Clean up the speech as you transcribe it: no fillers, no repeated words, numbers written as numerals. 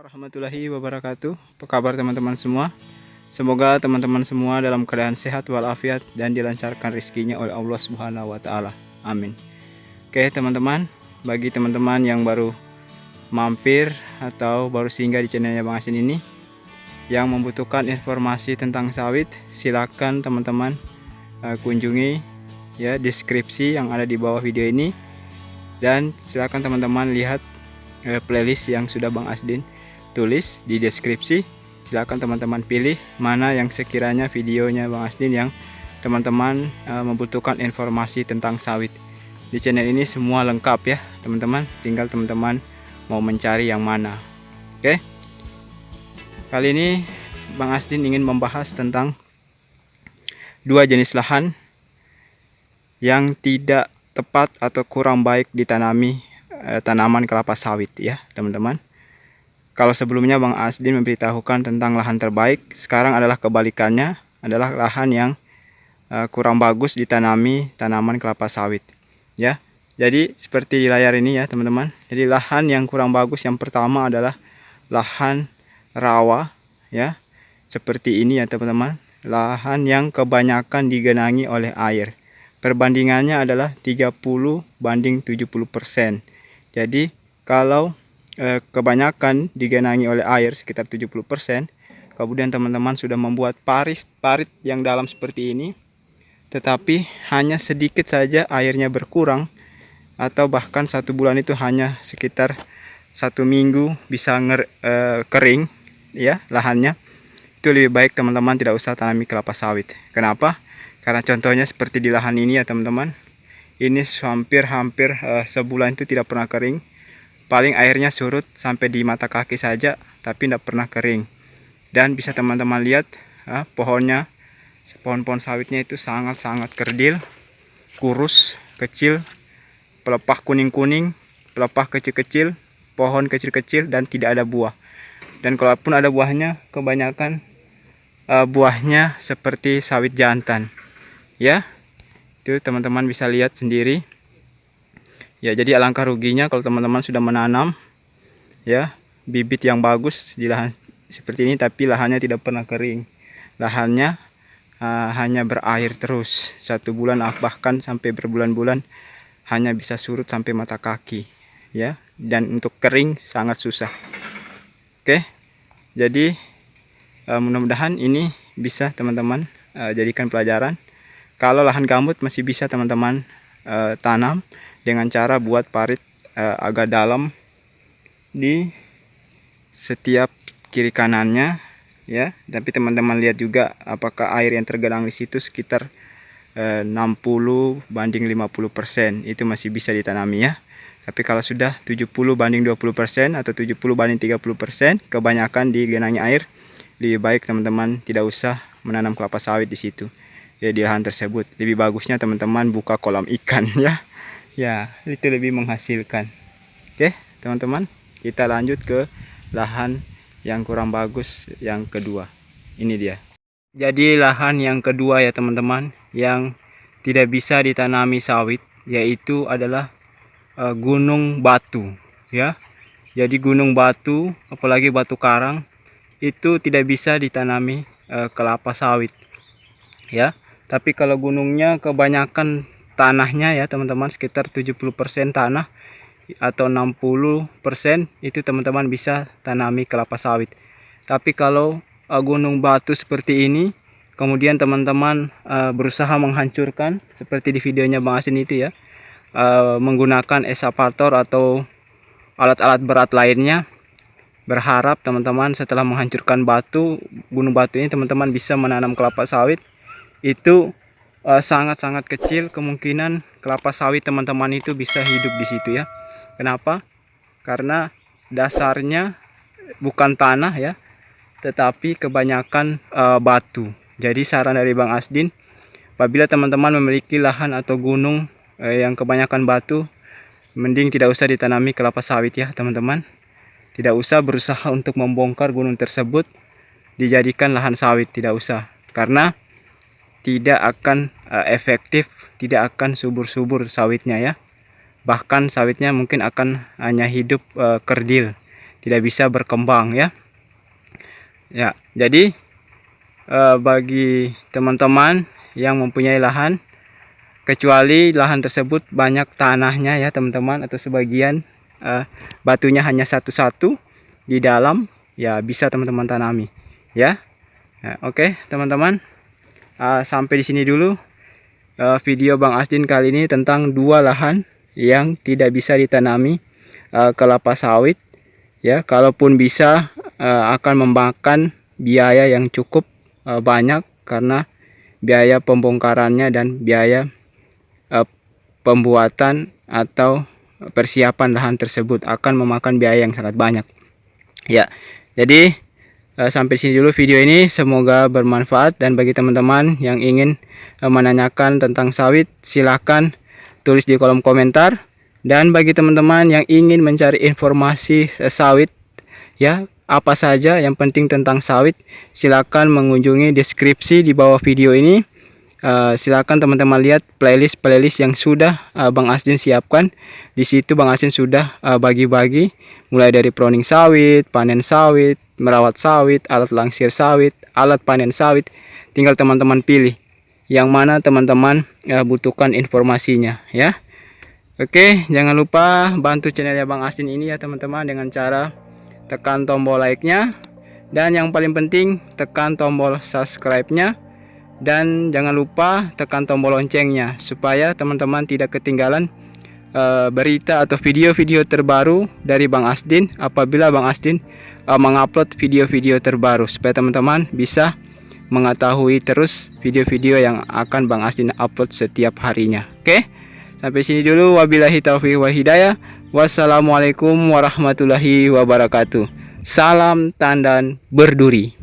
Warahmatullahi wabarakatuh. Apa kabar teman-teman semua? Semoga teman-teman semua dalam keadaan sehat walafiat dan dilancarkan rezekinya oleh Allah Subhanahu wa taala. Amin. Oke, teman-teman, bagi teman-teman yang baru mampir atau baru singgah di channelnya Bang Asin ini yang membutuhkan informasi tentang sawit, silakan teman-teman kunjungi ya deskripsi yang ada di bawah video ini, dan silakan teman-teman lihat playlist yang sudah Bang Asdin tulis di deskripsi. Silakan teman-teman pilih mana yang sekiranya videonya Bang Asdin yang teman-teman membutuhkan informasi tentang sawit. Di channel ini semua lengkap ya teman-teman, tinggal teman-teman mau mencari yang mana. Oke, kali ini Bang Asdin ingin membahas tentang dua jenis lahan yang tidak tepat atau kurang baik ditanami tanaman kelapa sawit ya teman-teman. Kalau sebelumnya Bang Asdin memberitahukan tentang lahan terbaik, sekarang adalah kebalikannya, adalah lahan yang kurang bagus ditanami tanaman kelapa sawit ya. Jadi seperti di layar ini ya teman-teman. Jadi lahan yang kurang bagus yang pertama adalah lahan rawa ya, seperti ini ya teman-teman. Lahan yang kebanyakan digenangi oleh air, perbandingannya adalah 30 banding 70%. Jadi kalau kebanyakan digenangi oleh air sekitar 70%, kemudian teman-teman sudah membuat parit yang dalam seperti ini, tetapi hanya sedikit saja airnya berkurang, atau bahkan 1 bulan itu hanya sekitar 1 minggu bisa kering ya lahannya, itu lebih baik teman-teman tidak usah tanami kelapa sawit. Kenapa? Karena contohnya seperti di lahan ini ya teman-teman, ini hampir sebulan itu tidak pernah kering. Paling airnya surut sampai di mata kaki saja, tapi tidak pernah kering. Dan bisa teman-teman lihat pohonnya, pohon-pohon sawitnya itu sangat-sangat kerdil, kurus, kecil, pelepah kuning-kuning, pelepah kecil-kecil, pohon kecil-kecil, dan tidak ada buah. Dan kalaupun ada buahnya, kebanyakan buahnya seperti sawit jantan ya. Itu teman-teman bisa lihat sendiri ya. Jadi alangkah ruginya kalau teman-teman sudah menanam ya bibit yang bagus di lahan seperti ini, tapi lahannya tidak pernah kering, lahannya hanya berair terus 1 bulan, bahkan sampai berbulan-bulan hanya bisa surut sampai mata kaki ya, dan untuk kering sangat susah. Oke, jadi mudah-mudahan ini bisa teman-teman jadikan pelajaran. Kalau lahan gambut masih bisa teman-teman tanam dengan cara buat parit agak dalam di setiap kiri kanannya ya. Tapi teman-teman lihat juga apakah air yang tergenang di situ sekitar 60 banding 50%, itu masih bisa ditanami ya. Tapi kalau sudah 70 banding 20% atau 70 banding 30% kebanyakan digenangi air, lebih baik teman-teman tidak usah menanam kelapa sawit di situ ya, di lahan tersebut. Lebih bagusnya teman-teman buka kolam ikan ya. Ya, itu lebih menghasilkan. Oke, teman-teman, kita lanjut ke lahan yang kurang bagus yang kedua. Ini dia. Jadi lahan yang kedua ya teman-teman, yang tidak bisa ditanami sawit, yaitu adalah gunung batu ya. Jadi gunung batu, apalagi batu karang, itu tidak bisa ditanami kelapa sawit ya. Tapi kalau gunungnya kebanyakan tanahnya ya teman-teman, sekitar 70% tanah atau 60%, itu teman-teman bisa tanami kelapa sawit. Tapi kalau gunung batu seperti ini, kemudian teman-teman berusaha menghancurkan seperti di videonya Bang Asin itu ya, menggunakan eskavator atau alat-alat berat lainnya, berharap teman-teman setelah menghancurkan gunung batu ini teman-teman bisa menanam kelapa sawit, itu sangat-sangat kecil kemungkinan kelapa sawit teman-teman itu bisa hidup di situ ya. Kenapa? Karena dasarnya bukan tanah ya, tetapi kebanyakan batu. Jadi saran dari Bang Asdin, apabila teman-teman memiliki lahan atau gunung yang kebanyakan batu, mending tidak usah ditanami kelapa sawit ya teman-teman. Tidak usah berusaha untuk membongkar gunung tersebut dijadikan lahan sawit, tidak usah, karena tidak akan efektif, tidak akan subur-subur sawitnya ya. Bahkan sawitnya mungkin akan hanya hidup kerdil, tidak bisa berkembang ya. Ya, jadi bagi teman-teman yang mempunyai lahan, kecuali lahan tersebut banyak tanahnya ya teman-teman, atau sebagian batunya hanya satu-satu di dalam, ya bisa teman-teman tanami ya. Oke teman-teman, sampai di sini dulu video Bang Asdin kali ini tentang 2 lahan yang tidak bisa ditanami kelapa sawit ya. Kalaupun bisa akan memakan biaya yang cukup banyak, karena biaya pembongkarannya dan biaya pembuatan atau persiapan lahan tersebut akan memakan biaya yang sangat banyak ya. Jadi sampai sini dulu video ini, semoga bermanfaat. Dan bagi teman-teman yang ingin menanyakan tentang sawit, silahkan tulis di kolom komentar. Dan bagi teman-teman yang ingin mencari informasi sawit ya, apa saja yang penting tentang sawit, silakan mengunjungi deskripsi di bawah video ini. Silakan teman-teman lihat playlist yang sudah Bang Asdin siapkan. Di situ Bang Asdin sudah bagi-bagi mulai dari pruning sawit, panen sawit, merawat sawit, alat langsir sawit, alat panen sawit. Tinggal teman-teman pilih yang mana teman-teman butuhkan informasinya ya. Oke, jangan lupa bantu channelnya Bang Asdin ini ya teman-teman, dengan cara tekan tombol like-nya, dan yang paling penting tekan tombol subscribe-nya, dan jangan lupa tekan tombol loncengnya supaya teman-teman tidak ketinggalan berita atau video-video terbaru dari Bang Asdin apabila Bang Asdin mengupload video-video terbaru, supaya teman-teman bisa mengetahui terus video-video yang akan Bang Asdin upload setiap harinya. Oke, sampai sini dulu, wabillahi taufiq wa hidayah. Wassalamualaikum warahmatullahi wabarakatuh. Salam tandan berduri.